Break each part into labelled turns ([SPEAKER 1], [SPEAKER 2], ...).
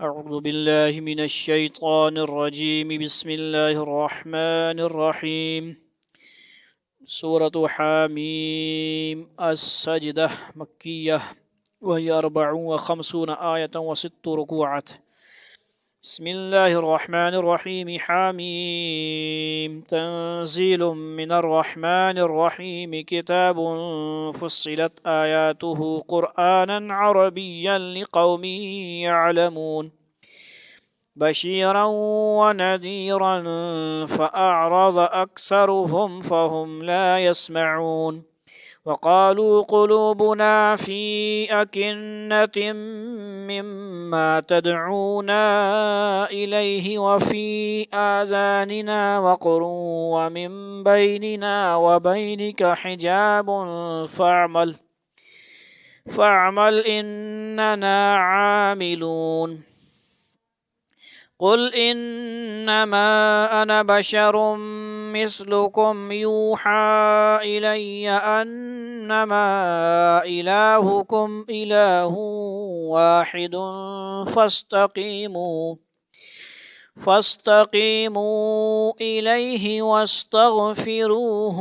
[SPEAKER 1] أعوذ بالله من الشيطان الرجيم. بسم الله الرحمن الرحيم. سورة حاميم السجدة مكية، وهي 54 آية و6 ركوعات. بسم الله الرحمن الرحيم. حاميم تنزيل من الرحمن الرحيم. كتاب فصلت آياته قرآنا عربيا لقوم يعلمون، بشيرا ونذيرا فأعرض أكثرهم فهم لا يسمعون. وقالوا قلوبنا في أكنة مما تدعونا إليه وفي آذاننا وقر ومن بيننا وبينك حجاب فاعمل إننا عاملون. قل إنما أنا بشر مثلكم يوحى إلي أنما إلهكم إله واحد فاستقيموا إليه واستغفروه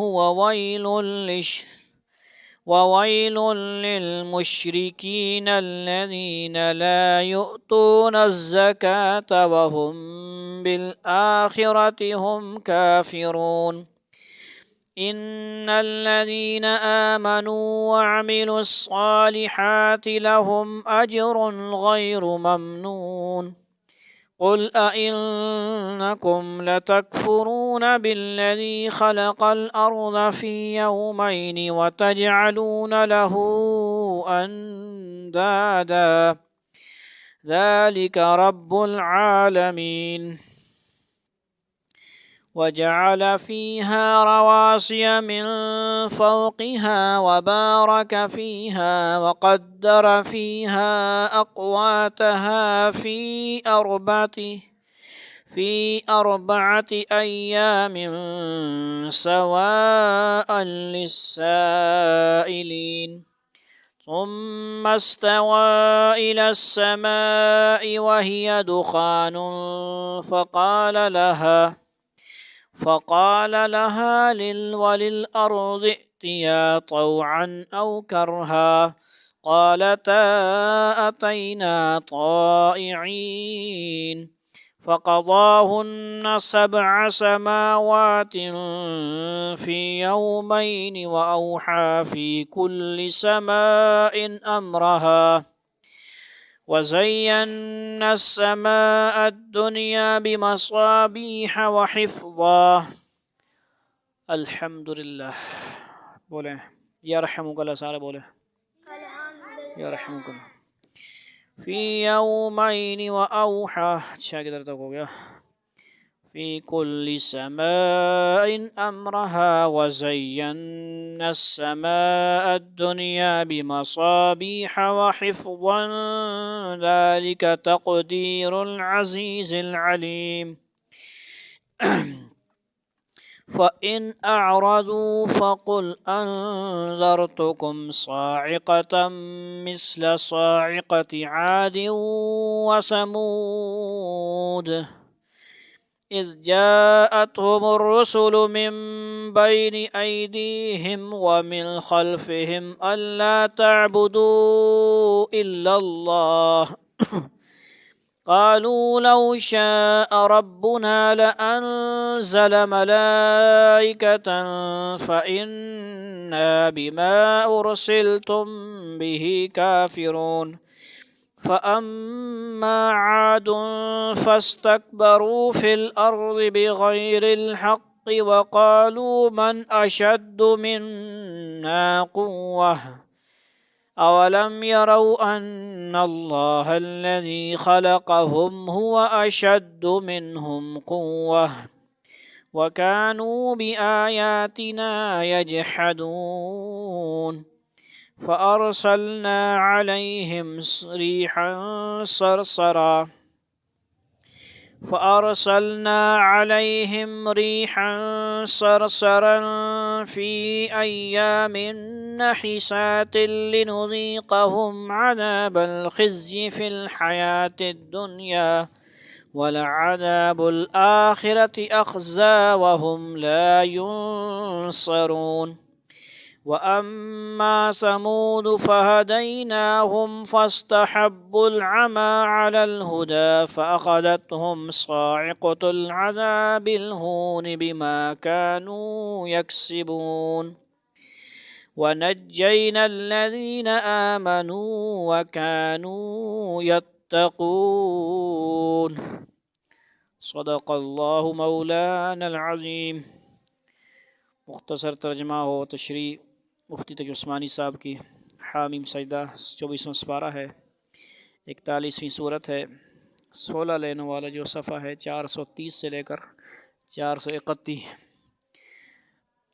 [SPEAKER 1] وويل للمشركين الذين لا يؤتون الزكاة وهم بالآخرة هم كافرون. إن الذين آمنوا وعملوا الصالحات لهم أجر غير ممنون. قل أئنكم لتكفرون بالذي خلق الأرض في يومين وتجعلون له أندادا ذلك رب العالمين. وجعل فيها رواسي من فوقها وبارك فيها وقدر فيها أقواتها في أربعة أيام سواء للسائلين. ثم استوى إلى السماء وهي دخان فقال لها وللأرض ائتيا طوعا أو كرها قالتا أتينا طائعين. فقضاهن 7 سماوات في يومين وأوحى في كل سماء أمرها. وزينا السماء الدنيا بمصابيح وحفظا. الحمد لله. بولے یرحمک اللہ، سارے بولے یرحمک اللہ. فی یومین وأوحى، اچھا کدھر تک ہو گیا؟ في كل سماء أمرها وزينا السماء الدنيا بمصابيح وحفظا ذلك تقدير العزيز العليم. فإن أعرضوا فقل أنذرتكم صاعقة مثل صاعقة عاد وثمود إذ جاءتهم الرسل من بين أيديهم ومن خلفهم ألا تعبدوا إلا الله قالوا لو شاء ربنا لأنزل ملائكة فإنا بما أرسلتم به كافرون. فأما عاد فاستكبروا في الأرض بغير الحق وقالوا من أشد منا قوة أولم يروا أن الله الذي خلقهم هو أشد منهم قوة وكانوا بآياتنا يجحدون. فأرسلنا عليهم ريحا صرصرا في أيام حسات لنذيقهم عذاب الخزي في الحياة الدنيا ولعذاب الآخرة أخزى وهم لا ينصرون وأما ثمود فهديناهم فاستحبوا العمى على الهدى فأخذتهم صاعقة العذاب الهون بما كانوا يكسبون ونجينا الذين آمنوا وكانوا يتقون صدق الله مولانا العظیم۔ مختصر ترجمہ و تشریح مفتی تقی عثمانی صاحب کی حامیم سجدہ 24واں سپارہ ہے، 41ویں صورت ہے، 16 لینے والا جو صفحہ ہے 430 سے لے کر 431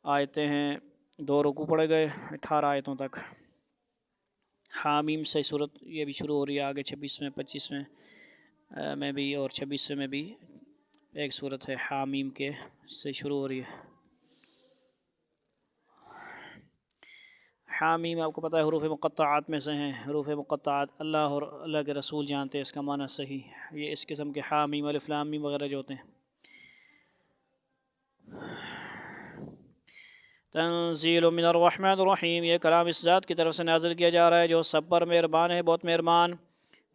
[SPEAKER 1] آیتیں ہیں، 2 رکوع پڑھے گئے 18 آیتوں تک۔ حامیم سے صورت یہ بھی شروع ہو رہی ہے، آگے 26ویں 25ویں میں بھی اور 26ویں میں بھی ایک صورت ہے حامیم کے سے شروع ہو رہی ہے۔ حامیم آپ کو پتہ ہے حروف مقطعات میں سے ہیں، حروف مقطعات اللہ اور اللہ کے رسول جانتے ہیں اس کا معنی صحیح، یہ اس قسم کے حامیم الف لام میم وغیرہ جو ہوتے ہیں۔ تنزیل من الرحمن الرحیم، یہ کلام اس ذات کی طرف سے نازل کیا جا رہا ہے جو سب پر مہربان ہے، بہت مہربان۔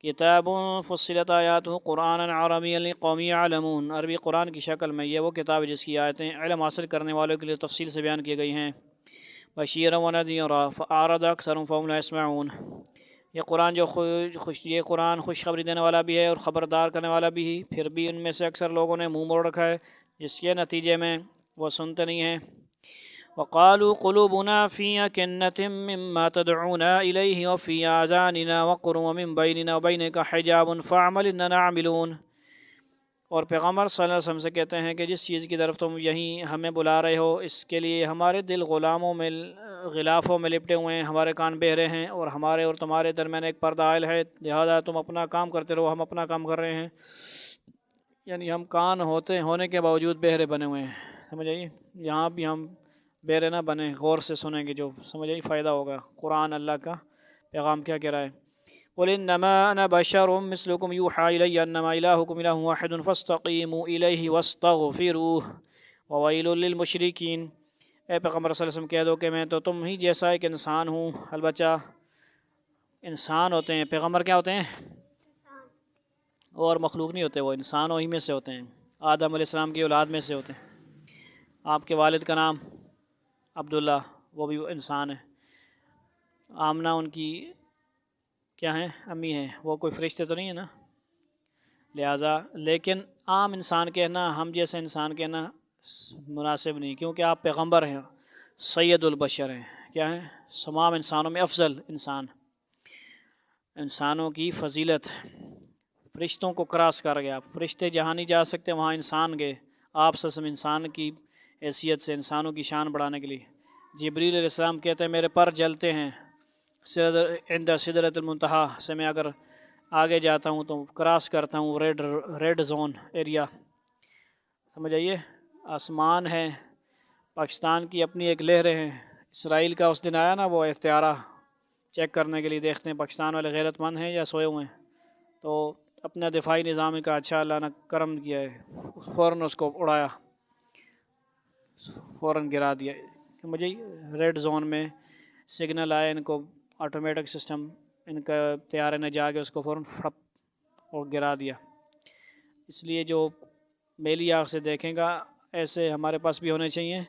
[SPEAKER 1] کتاب فصلت آیاتہ قرآن عربی لقوم یعلمون، عربی قرآن کی شکل میں یہ وہ کتاب ہے جس کی آیتیں علم حاصل کرنے والوں کے لیے تفصیل سے بیان کی گئی ہیں۔ بشیرا ونذیرا فاعرض اکثرهم فهم لا يسمعون، یہ قرآن خوشخبری دینے والا بھی ہے اور خبردار کرنے والا بھی، پھر بھی ان میں سے اکثر لوگوں نے منہ موڑ رکھا ہے جس کے نتیجے میں وہ سنتے نہیں ہیں۔ وقالوا قلوبنا في أكنة مما تدعونا إليه وفي آذاننا وقر ومن بيننا وبينك حجاب فاعمل إننا عاملون، اور پیغمبر صلی اللہ علیہ وسلم سے کہتے ہیں کہ جس چیز کی طرف تم یہیں ہمیں بلا رہے ہو اس کے لیے ہمارے دل غلافوں میں لپٹے ہوئے ہیں، ہمارے کان بہرے ہیں اور ہمارے اور تمہارے درمیان ایک پردہ عائل ہے، لہذا تم اپنا کام کرتے رہو، ہم اپنا کام کر رہے ہیں۔ یعنی ہم کان ہونے کے باوجود بہرے بنے ہوئے ہیں، سمجھ آئیے، یہاں بھی ہم بہرے نہ بنے، غور سے سنیں گے جو سمجھ آئی فائدہ ہوگا۔ قرآن اللہ کا پیغام کیا کہہ رہا ہے؟ قل انما انا بشر مثلكم يوحى الي انما الهكم اله واحد فاستقيموا اليه واستغفروه وويل للمشركين، اے پیغمبر صلی اللہ علیہ وسلم کہہ دو کہ میں تو تم ہی جیسا ایک انسان ہوں، البتہ انسان ہوتے ہیں، پیغمبر کیا ہوتے ہیں؟ اور مخلوق نہیں ہوتے، وہ انسان وہی میں سے ہوتے ہیں، آدم علیہ السلام کی اولاد میں سے ہوتے ہیں۔ آپ کے والد کا نام عبداللہ، وہ بھی انسان ہے۔ آمنہ ان کی کیا ہیں؟ امی ہیں، وہ کوئی فرشتے تو نہیں ہیں نا، لہٰذا لیکن عام انسان کہنا، ہم جیسے انسان کہنا مناسب نہیں، کیونکہ آپ پیغمبر ہیں، سید البشر ہیں، کیا ہیں؟ تمام انسانوں میں افضل انسان، انسانوں کی فضیلت، فرشتوں کو کراس کر گیا، فرشتے جہاں نہیں جا سکتے وہاں انسان گئے، آپ سسم انسان کی حیثیت سے انسانوں کی شان بڑھانے کے لیے۔ جبریل علیہ السلام کہتے ہیں میرے پر جلتے ہیں عند سدرۃ المنتہا سے، میں اگر آگے جاتا ہوں تو کراس کرتا ہوں ریڈ زون ایریا، سمجھ آئیے۔ آسمان ہے، پاکستان کی اپنی ایک لہریں ہیں، اسرائیل کا اس دن آیا نا وہ اختیارہ چیک کرنے کے لیے، دیکھتے ہیں پاکستان والے غیرت مند ہیں یا سوئے ہوئے ہیں، تو اپنا دفاعی نظام کا اچھا اللہ نے کرم کیا ہے، فوراً اس کو اڑایا، فوراً گرا دیا۔ مجھے ریڈ زون میں سگنل آئے، ان کو آٹومیٹک سسٹم، ان کا طیارے نے جا کے اس کو فوراً پھڑپ اور گرا دیا۔ اس لیے جو میلی آنکھ سے دیکھیں گا ایسے ہمارے پاس بھی ہونے چاہیے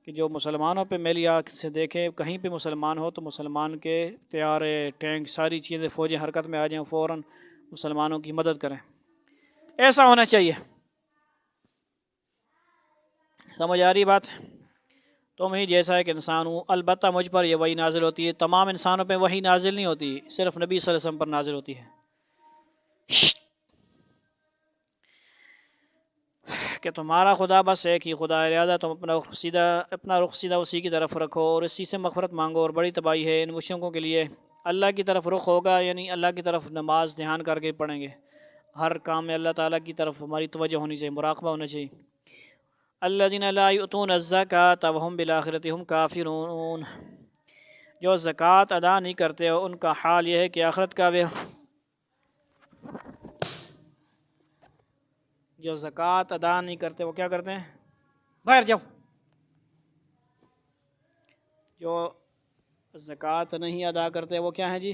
[SPEAKER 1] کہ جو مسلمانوں پہ میلی آنکھ سے دیکھیں، کہیں پہ مسلمان ہو تو مسلمان کے طیارے، ٹینک، ساری چیزیں، فوجیں حرکت میں آ جائیں، فوراً مسلمانوں کی مدد کریں، ایسا ہونا چاہیے۔ سمجھ آ رہی بات؟ تم ہی جیسا ایک انسان ہوں، البتہ مجھ پر یہ وحی نازل ہوتی ہے، تمام انسانوں پہ وحی نازل نہیں ہوتی، صرف نبی صلی اللہ علیہ وسلم پر نازل ہوتی ہے کہ تمہارا خدا بس ایک ہی خدا ہے، لہٰذا تم اپنا رخ سیدھا اسی کی طرف رکھو اور اسی سے مغفرت مانگو، اور بڑی تباہی ہے ان مشرکوں کے لیے۔ اللہ کی طرف رخ ہوگا یعنی اللہ کی طرف نماز دھیان کر کے پڑھیں گے، ہر کام میں اللہ تعالیٰ کی طرف ہماری توجہ ہونی چاہیے، مراقبہ ہونا چاہیے۔ الذین لا یؤتون الزکاۃ وہم بالآخرۃ ہم کافرون، جو زکوٰۃ ادا نہیں کرتے ان کا حال یہ ہے کہ آخرت کا وہ جو زکوٰۃ ادا نہیں کرتے وہ کیا کرتے ہیں؟ باہر جاؤ. جو زکوٰۃ نہیں ادا کرتے وہ کیا ہیں جی؟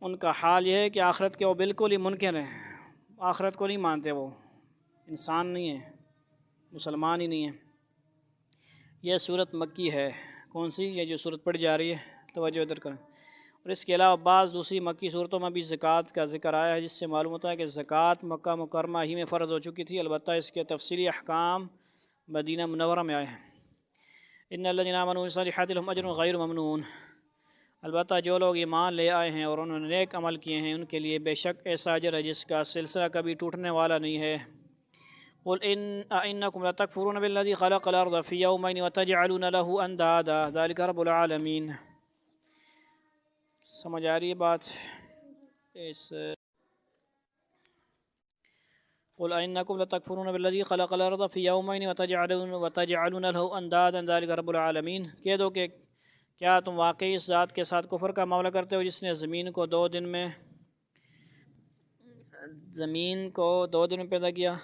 [SPEAKER 1] ان کا حال یہ ہے کہ آخرت کے وہ بالکل ہی منکر ہیں، آخرت کو نہیں مانتے، وہ انسان نہیں ہے، مسلمان ہی نہیں ہے. یہ صورت مکی ہے. کون سی؟ یہ جو صورت پڑھی جا رہی ہے، توجہ ادھر کریں. اور اس کے علاوہ بعض دوسری مکی صورتوں میں بھی زکوٰۃ کا ذکر آیا ہے، جس سے معلوم ہوتا ہے کہ زکوٰۃ مکہ مکرمہ ہی میں فرض ہو چکی تھی، البتہ اس کے تفصیلی احکام مدینہ منورہ میں آئے ہیں. ان الذین آمنوا بالصالحات لهم اجر غیر ممنون. البتہ جو لوگ ایمان لے آئے ہیں اور انہوں نے نیک عمل کیے ہیں ان کے لیے بے شک ایسا اجر ہے جس کا سلسلہ کبھی ٹوٹنے والا نہیں ہے. قل انکم لتکفرون بالذی خلق الارض فی یومین وتجعلون له اندادا ذلک رب العالمین. سمجھ آ رہی ہے بات؟ قل انکم لتکفرون بالذی خلق الارض فی یومین وتجعلون له اندادا ذلک رب العالمین. کہہ دو کہ کیا تم واقعی اس ذات کے ساتھ کفر کا معاملہ کرتے ہو جس نے زمین کو دو دن میں پیدا کیا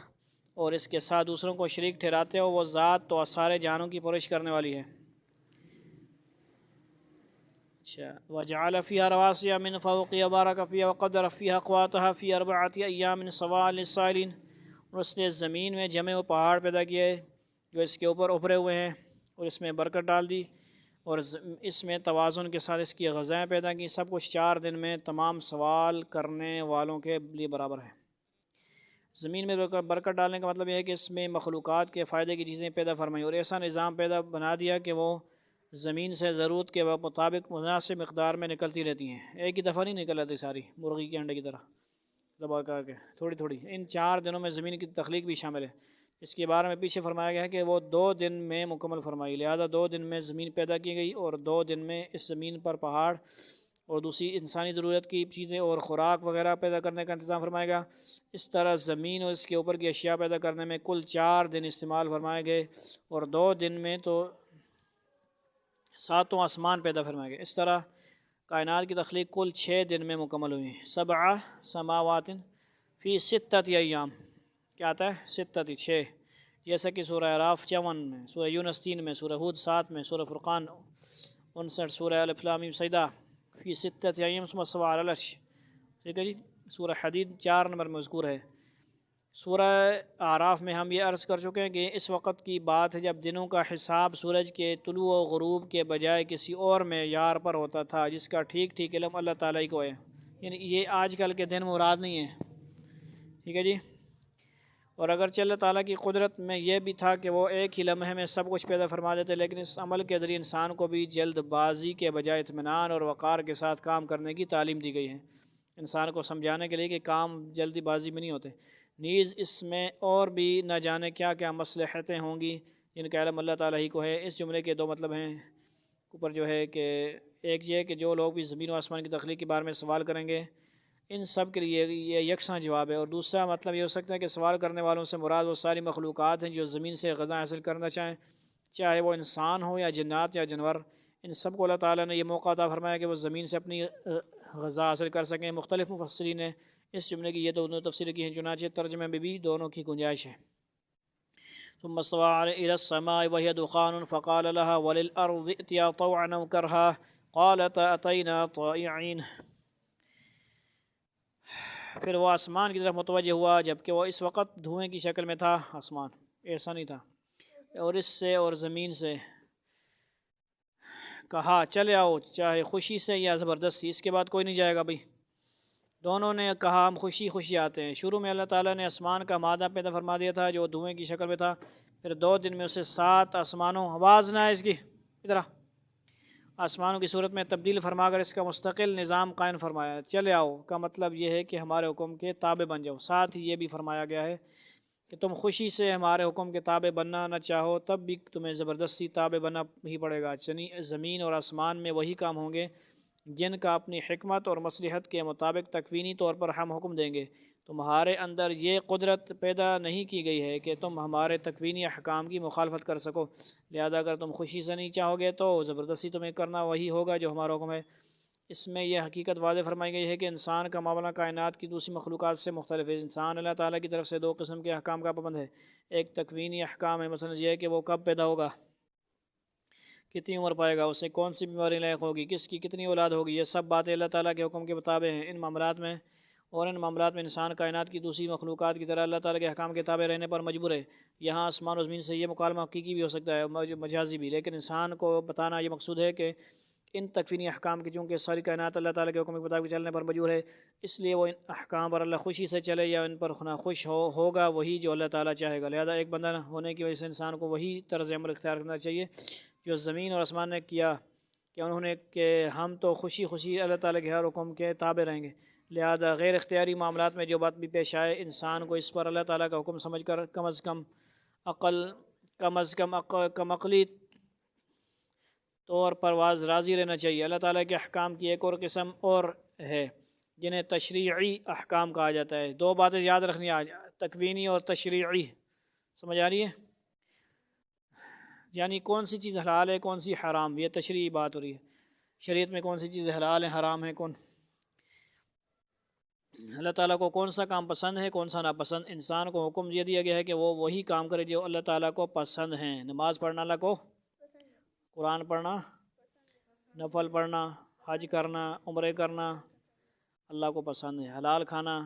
[SPEAKER 1] اور اس کے ساتھ دوسروں کو شریک ٹھہراتے ہو؟ وہ ذات تو سارے جانوں کی پرورش کرنے والی ہے. اچھا. وجعل فيها رواسي من فوقها وبارك فيها وقدر فيها أقواتها في 4 أيام سواء للسائلين. اور اس نے زمین میں جمے ہوئے پہاڑ پیدا کیے جو اس کے اوپر ابھرے ہوئے ہیں اور اس میں برکت ڈال دی اور اس میں توازن کے ساتھ اس کی غذائیں پیدا کی. سب کچھ 4 دن میں تمام سوال کرنے والوں کے لیے برابر ہے. زمین میں برکت ڈالنے کا مطلب یہ ہے کہ اس میں مخلوقات کے فائدے کی چیزیں پیدا فرمائی اور ایسا نظام پیدا بنا دیا کہ وہ زمین سے ضرورت کے مطابق مناسب مقدار میں نکلتی رہتی ہیں. ایک ہی دفعہ نہیں نکل آتی ساری، مرغی کے انڈے کی طرح ذبح کر کے تھوڑی تھوڑی. ان 4 دنوں میں زمین کی تخلیق بھی شامل ہے. اس کے بارے میں پیچھے فرمایا گیا ہے کہ وہ 2 دن میں مکمل فرمائی، لہذا 2 دن میں زمین پیدا کی گئی اور 2 دن میں اس زمین پر پہاڑ اور دوسری انسانی ضرورت کی چیزیں اور خوراک وغیرہ پیدا کرنے کا انتظام فرمایا گیا. اس طرح زمین اور اس کے اوپر کی اشیاء پیدا کرنے میں کل 4 دن استعمال فرمائے گئے اور 2 دن میں تو 7 آسمان پیدا فرمائے گئے. اس طرح کائنات کی تخلیق کل 6 دن میں مکمل ہوئی. 7 سماوات فی 6 ایام. کیا آتا ہے؟ 6، جیسا کہ سورہ اعراف 54 میں، سورہ یونس 3 میں، سورہ ہود 7 میں، سورہ فرقان 59، سورہ الف لام میم سجدہ فی 6 ایام ثم استوى علی العرش. ٹھیک ہے جی. سورہ حدید 4 نمبر میں مذکور ہے. سورہ اعراف میں ہم یہ عرض کر چکے ہیں کہ اس وقت کی بات ہے جب دنوں کا حساب سورج کے طلوع و غروب کے بجائے کسی اور معیار پر ہوتا تھا جس کا ٹھیک ٹھیک علم اللہ تعالیٰ ہی کو ہے. یعنی یہ آج کل کے دن مراد نہیں ہے. ٹھیک ہے جی. اور اگرچہ اللہ تعالیٰ کی قدرت میں یہ بھی تھا کہ وہ ایک ہی لمحے میں سب کچھ پیدا فرما دیتے، لیکن اس عمل کے ذریعے انسان کو بھی جلد بازی کے بجائے اطمینان اور وقار کے ساتھ کام کرنے کی تعلیم دی گئی ہے. انسان کو سمجھانے کے لیے کہ کام جلدی بازی میں نہیں ہوتے. نیز اس میں اور بھی نہ جانے کیا کیا مصلحتیں ہوں گی جن کا علم اللہ تعالیٰ ہی کو ہے. اس جملے کے 2 مطلب ہیں اوپر جو ہے کہ ایک یہ کہ جو لوگ بھی زمین و آسمان کی تخلیق کے بارے میں سوال کریں گے ان سب کے لیے یہ یکساں جواب ہے. اور دوسرا مطلب یہ ہو سکتا ہے کہ سوال کرنے والوں سے مراد وہ ساری مخلوقات ہیں جو زمین سے غذا حاصل کرنا چاہیں، چاہے وہ انسان ہو یا جنات یا جانور. ان سب کو اللہ تعالیٰ نے یہ موقع عطا فرمایا کہ وہ زمین سے اپنی غذا حاصل کر سکیں. مختلف مفسرین نے اس جملے کی یہ دونوں تفسیر کی ہیں، چنانچہ ترجمے میں بھی دونوں کی گنجائش ہے. ثم استوى إلى السماء وهي دخان فقال لها وللأرض ائتيا طوعا أو كرها قالتا أتينا طائعين. پھر وہ آسمان کی طرف متوجہ ہوا جبکہ وہ اس وقت دھوئیں کی شکل میں تھا. آسمان ایسا نہیں تھا. اور اس سے اور زمین سے کہا چلے آؤ، چاہے خوشی سے یا زبردستی. اس کے بعد کوئی نہیں جائے گا بھائی. دونوں نے کہا ہم خوشی خوشی آتے ہیں. شروع میں اللہ تعالیٰ نے آسمان کا مادہ پیدا فرما دیا تھا جو دھوئیں کی شکل میں تھا. پھر 2 دن میں اسے 7 آسمانوں، آواز نہ ہے اس کی ادھر، آسمانوں کی صورت میں تبدیل فرما کر اس کا مستقل نظام قائم فرمایا. چلے آؤ کا مطلب یہ ہے کہ ہمارے حکم کے تابع بن جاؤ. ساتھ ہی یہ بھی فرمایا گیا ہے کہ تم خوشی سے ہمارے حکم کے تابع بننا نہ چاہو تب بھی تمہیں زبردستی تابع بننا ہی پڑے گا. زمین اور آسمان میں وہی کام ہوں گے جن کا اپنی حکمت اور مصلحت کے مطابق تکوینی طور پر ہم حکم دیں گے. تمہارے اندر یہ قدرت پیدا نہیں کی گئی ہے کہ تم ہمارے تکوینی احکام کی مخالفت کر سکو، لہذا اگر تم خوشی سے نہیں چاہو گے تو زبردستی تمہیں کرنا وہی ہوگا جو ہمارا حکم ہے۔ اس میں یہ حقیقت واضح فرمائی گئی ہے کہ انسان کا معاملہ کائنات کی دوسری مخلوقات سے مختلف ہے۔ انسان اللہ تعالیٰ کی طرف سے دو قسم کے احکام کا پابند ہے۔ ایک تکوینی احکام ہے، مثلا یہ ہے کہ وہ کب پیدا ہوگا، کتنی عمر پائے گا، اسے کون سی بیماری لاحق ہوگی، کس کی کتنی اولاد ہوگی، یہ سب باتیں اللہ تعالیٰ کے حکم کے مطابق ہیں۔ ان معاملات میں انسان کائنات کی دوسری مخلوقات کی طرح اللہ تعالیٰ کے احکام کے تابع رہنے پر مجبور ہے۔ یہاں آسمان و زمین سے یہ مکالمہ حقیقی بھی ہو سکتا ہے، مجازی بھی، لیکن انسان کو بتانا یہ مقصود ہے کہ ان تکوینی احکام کی چونکہ ساری کائنات اللہ تعالیٰ کے حکم کے مطابق چلنے پر مجبور ہے، اس لیے وہ ان احکام پر اللہ خوشی سے چلے یا ان پر ناخوش ہوگا وہی جو اللہ تعالیٰ چاہے گا۔ لہذا ایک بندہ ہونے کی وجہ سے انسان کو وہی طرز عمل اختیار کرنا چاہیے جو زمین اور آسمان نے کیا، کہ انہوں نے کہ ہم تو خوشی اللہ تعالیٰ کے ہر حکم کے تابع رہیں گے۔ لہذا غیر اختیاری معاملات میں جو بات بھی پیش آئے، انسان کو اس پر اللہ تعالیٰ کا حکم سمجھ کر کم عقلی طور پر راضی رہنا چاہیے۔ اللہ تعالیٰ کے احکام کی ایک اور قسم اور ہے جنہیں تشریعی احکام کہا جاتا ہے۔ دو باتیں یاد رکھنی آج، تکوینی اور تشریعی، سمجھ آ رہی ہے؟ یعنی کون سی چیز حلال ہے کون سی حرام، یہ تشریعی بات ہو رہی ہے۔ شریعت میں کون سی چیز حلال ہے حرام ہے، کون اللہ تعالیٰ کو کون سا کام پسند ہے کون سا ناپسند۔ انسان کو حکم یہ دیا گیا ہے کہ وہ وہی کام کرے جو اللہ تعالیٰ کو پسند ہیں۔ نماز پڑھنا اللہ کو، قرآن پڑھنا، نفل پڑھنا، حج کرنا، عمرے کرنا اللہ کو پسند ہے۔ حلال کھانا،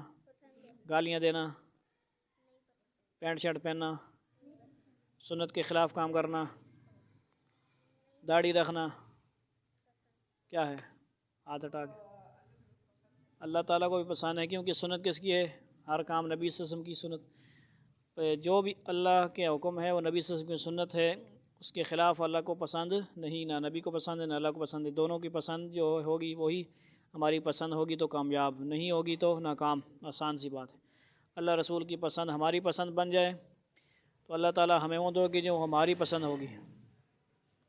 [SPEAKER 1] گالیاں دینا، پینٹ شرٹ پہننا، سنت کے خلاف کام کرنا، داڑھی رکھنا کیا ہے، ہاتھ ہٹا کے اللہ تعالیٰ کو بھی پسند ہے، کیونکہ سنت کس کی ہے، ہر کام نبی صلی اللہ علیہ وسلم کی سنت، جو بھی اللہ کے حکم ہے وہ نبی صلی اللہ علیہ وسلم کی سنت ہے، اس کے خلاف اللہ کو پسند نہیں، نہ نبی کو پسند ہے نہ اللہ کو پسند ہے۔ دونوں کی پسند جو ہوگی وہی ہماری پسند ہوگی تو کامیاب، نہیں ہوگی تو ناکام، آسان سی بات ہے۔ اللہ رسول کی پسند ہماری پسند بن جائے تو اللہ تعالیٰ ہمیں وہ دے گی جو ہماری پسند ہوگی۔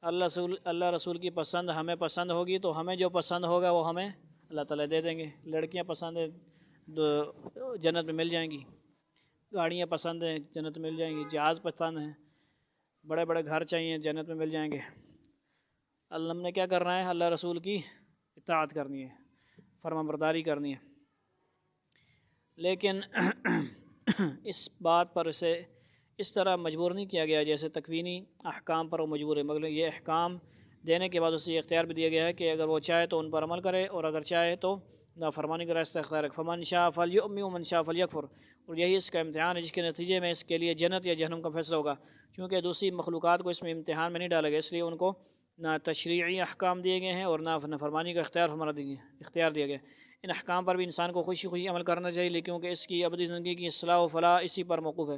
[SPEAKER 1] اللہ رسول کی پسند ہمیں پسند ہوگی تو ہمیں جو پسند ہوگا وہ ہمیں اللہ تعالیٰ دے دیں گے۔ لڑکیاں پسند ہیں جنت میں مل جائیں گی، گاڑیاں پسند ہیں جنت میں مل جائیں گی، جہاز پسند ہیں، بڑے بڑے گھر چاہیے جنت میں مل جائیں گے۔ اللہ ہم نے کیا کرنا ہے، اللہ رسول کی اطاعت کرنی ہے، فرما برداری کرنی ہے۔ لیکن اس بات پر اسے اس طرح مجبور نہیں کیا گیا جیسے تکوینی احکام پر وہ مجبور ہے، مگر یہ احکام دینے کے بعد اسے یہ اختیار بھی دیا گیا ہے کہ اگر وہ چاہے تو ان پر عمل کرے اور اگر چاہے تو نافرمانی کا راستہ اختیار رکھے۔ فمن شاء فلیؤمن ومن شاء فلیکفر، اور یہی اس کا امتحان ہے جس کے نتیجے میں اس کے لیے جنت یا جہنم کا فیصلہ ہوگا، چونکہ دوسری مخلوقات کو اس میں امتحان میں نہیں ڈالا گیا، اس لیے ان کو نہ تشریعی احکام دیے گئے ہیں اور نہ نافرمانی کا اختیار دیا گیا۔ ان احکام پر بھی انسان کو خوشی عمل کرنا چاہیے کیونکہ اس کی ابدی زندگی کی اصلاح و فلاح اسی پر موقوف ہے۔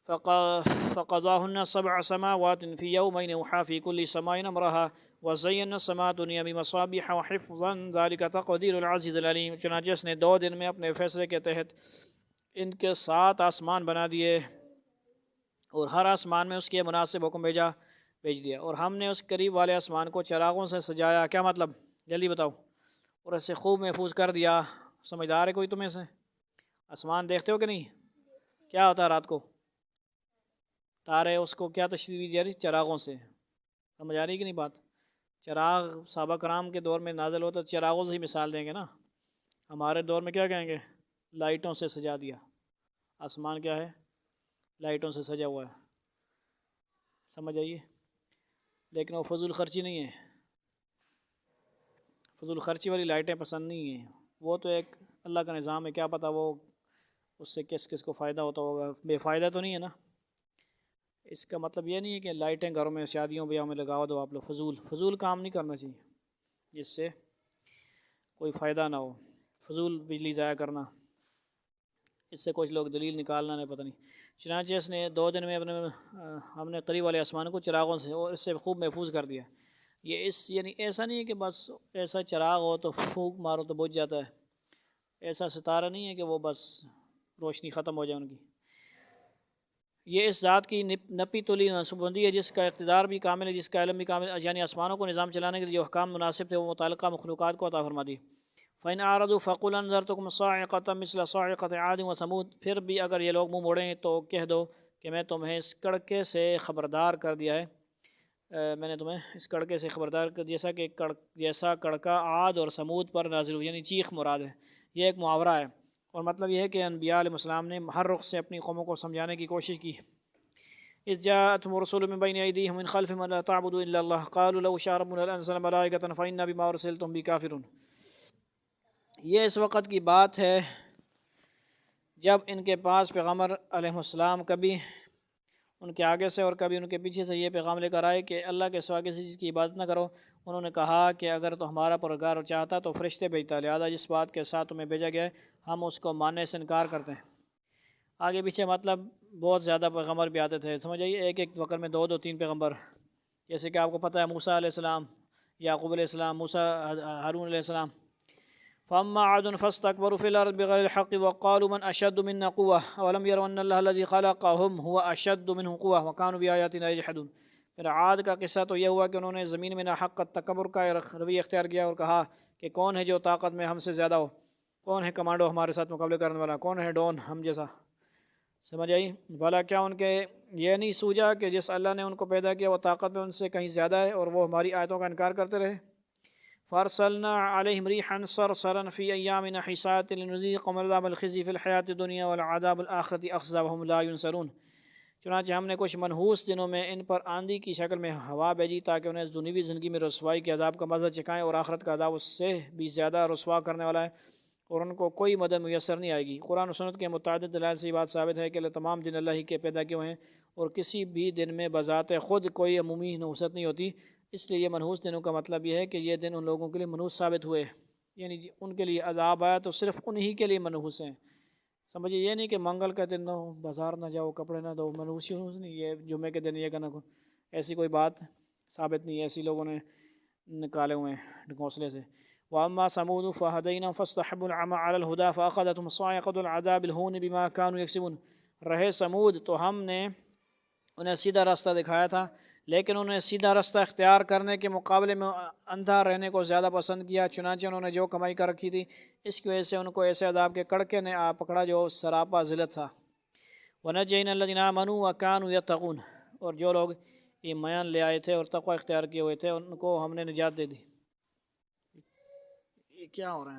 [SPEAKER 1] فقضاهن 7 سماوات في يومين أوحى في كل سماء أمرها وزينا السماء الدنيا بمصابيح وحفظا ذلك تقدير العزيز العليم، چنانچہ اس نے 2 دن میں اپنے فیصلے کے تحت ان کے 7 آسمان بنا دیے اور ہر آسمان میں اس کے مناسب حکم بھیج دیا، اور ہم نے اس قریب والے آسمان کو چراغوں سے سجایا۔ کیا مطلب، جلدی بتاؤ، اور اسے خوب محفوظ کر دیا۔ سمجھدار ہے کوئی تمہیں سے؟ آسمان دیکھتے ہو کہ نہیں؟ کیا ہوتا ہے رات کو؟ تارے، اس کو کیا تشریح دی جا رہی؟ چراغوں سے۔ سمجھ آ رہی کہ نہیں بات؟ چراغ صحابہ کرام کے دور میں نازل ہوتا، چراغوں سے ہی مثال دیں گے نا۔ ہمارے دور میں کیا کہیں گے؟ لائٹوں سے سجا دیا۔ آسمان کیا ہے؟ لائٹوں سے سجا ہوا ہے، سمجھ آئیے؟ لیکن وہ فضول خرچی نہیں ہے، فضول خرچی والی لائٹیں پسند نہیں ہیں، وہ تو ایک اللہ کا نظام ہے، کیا پتہ وہ اس سے کس کس کو فائدہ ہوتا ہوگا، بے فائدہ تو نہیں ہے نا۔ اس کا مطلب یہ نہیں ہے کہ لائٹیں گھروں میں شادیوں بیاہوں میں لگاؤ دو آپ لوگ، فضول کام نہیں کرنا چاہیے جس سے کوئی فائدہ نہ ہو، فضول بجلی ضائع کرنا، اس سے کچھ لوگ دلیل نکالنا نہیں پتہ نہیں۔ چنانچہ اس نے 2 دن میں ہم نے قریب والے آسمان کو چراغوں سے اور اس سے خوب محفوظ کر دیا۔ یہ یعنی ایسا نہیں ہے کہ بس ایسا چراغ ہو تو پھونک مارو تو بجھ جاتا ہے، ایسا ستارہ نہیں ہے کہ وہ بس روشنی ختم ہو جائے ان کی۔ یہ اس ذات کی نپی تلی منصوبندی ہے جس کا اقتدار بھی کامل ہے، جس کا علم بھی کامل ہے، یعنی آسمانوں کو نظام چلانے کے لیے جو احکام مناسب تھے وہ متعلقہ مخلوقات کو عطا فرما دی۔ فَإِنْ أَعْرَضُوا فَقُلْ أَنذَرْتُكُمْ صَاعِقَةً مِثْلَ صَاعِقَةِ عَادٍ وَثَمُودَ، پھر بھی اگر یہ لوگ منہ موڑیں تو کہہ دو کہ میں تمہیں اس کڑکے سے خبردار کر دیا ہے، میں نے تمہیں اس کڑکے سے خبردار کر جیسا کڑکا عاد اور ثمود پر نازل ہو، یعنی چیخ مراد ہے۔ یہ ایک محاورہ ہے، اور مطلب یہ ہے کہ انبیاء علیہ السلام نے ہر رخ سے اپنی قوموں کو سمجھانے کی کوشش کی۔ اذ جاءتهم رسول من بين ايديهم ومن خلفهم لا تعبدوا الا الله قالوا لو شاء ربنا لانزل ملائكة فإنا بما ارسلتم به كافرون۔ یہ اس وقت کی بات ہے جب ان کے پاس پیغمبر علیہ السلام کبھی ان کے آگے سے اور کبھی ان کے پیچھے سے یہ پیغام لے کر آئے کہ اللہ کے سوا کسی چیز کی عبادت نہ کرو۔ انہوں نے کہا کہ اگر تو ہمارا پروردگار چاہتا تو فرشتے بھیجتا، لہذا جس بات کے ساتھ تمہیں بھیجا گیا ہے ہم اس کو ماننے سے انکار کرتے ہیں۔ آگے پیچھے مطلب بہت زیادہ پیغمبر بھی آتے تھے، سمجھ آئیے، ایک ایک وقت میں دو تین پیغمبر، جیسے کہ آپ کو پتہ ہے موسیٰ علیہ السلام، یعقوب علیہ السلام، ہارون علیہ السلام۔ فَأَمَّا عَادٌ فَاسْتَكْبَرُوا فِي الْأَرْضِ بِغَيْرِ الْحَقِّ وَقَالُوا مَنْ أَشَدُّ مِنَّا قُوَّةً أَوَلَمْ يَرَوْا أَنَّ اللَّهَ الَّذِي خَلَقَهُمْ هُوَ أَشَدُّ مِنْهُمْ قُوَّةً وَكَانُوا بِآيَاتِنَا يَجْحَدُونَ۔ پھر عاد کا قصہ تو یہ ہوا کہ انہوں نے زمین میں ناحق تکبر کا رویہ اختیار کیا اور کہا کہ کون ہے جو طاقت میں ہم سے زیادہ ہو، کون ہے کمانڈو ہمارے ساتھ مقابلے کرنے والا، کون ہے ڈون ہم جیسا، سمجھ آئی؟ بھلا کیا ان کے یہ نہیں سوجا کہ جس اللہ نے ان کو پیدا کیا وہ طاقت میں ان سے کہیں زیادہ ہے، اور وہ ہماری آیتوں کا انکار کرتے رہے۔ فَأَرْسَلْنَا عَلَيْهِمْ رِيحًا صَرْصَرًا فِي أَيَّامٍ نَحِسَاتٍ لِنُذِيقَهُمْ عَذَابَ الْخِزْيِ فِي الْحَيَاةِ الدُّنْيَا وَالْعَذَابُ الْآخِرَةِ أَخْزَىٰ وَهُمْ لَا يُنصَرُونَ۔ چنانچہ ہم نے کچھ منحوس دنوں میں ان پر آندھی کی شکل میں ہوا بھیجی تاکہ انہیں دنیوی زندگی میں رسوائی کے عذاب کا مزہ چکھائیں، اور آخرت کا عذاب اس سے بھی زیادہ رسوا کرنے والا ہے، اور ان کو کوئی مدد میسر نہیں آئے گی۔ قرآن و سنت کے متعدد دلائل سے یہ بات ثابت ہے کہ تمام دن اللہ ہی کے پیدا کیے ہوئے ہیں، اور کسی بھی دن میں بذات خود کوئی عمومی نحوست نہیں ہوتی، اس لیے یہ منحوس دنوں کا مطلب یہ ہے کہ یہ دن ان لوگوں کے لیے منحوس ثابت ہوئے، یعنی ان کے لیے عذاب آیا تو صرف انہی کے لیے منحوس ہیں۔ سمجھے، یہ نہیں کہ منگل کا دن نہ ہو، بازار نہ جاؤ، کپڑے نہ دو، منحوس نہیں، یہ جمعے کے دن یہ کرنا، ایسی کوئی بات ثابت نہیں ہے، ایسی لوگوں نے نکالے ہوئے ہیں گھونسلے سے۔ وَأَمَّا ثَمُودُ فَهَدَيْنَاهُمْ فَاسْتَحَبُّوا الْعَمَىٰ عَلَى الْهُدَىٰ فَأَخَذَتْهُمْ صَاعِقَةُ الْعَذَابِ الْهُونِ بِمَا كَانُوا يَكْسِبُونَ۔ رہے سمود تو ہم نے انہیں سیدھا راستہ دکھایا تھا، لیکن انہوں نے سیدھا راستہ اختیار کرنے کے مقابلے میں اندھا رہنے کو زیادہ پسند کیا، چنانچہ انہوں نے جو کمائی کر رکھی تھی اس کی وجہ سے ان کو ایسے عذاب کے کڑکے نے آ پکڑا جو سراپا ذلت تھا۔ وَنَجَّيْنَا الَّذِينَ آمَنُوا وَكَانُوا يَتَّقُونَ، اور جو لوگ ایمان لے آئے تھے اور تقوی اختیار کیے ہوئے تھے ان کو ہم نے نجات دے دی۔ یہ کیا ہو رہا ہے؟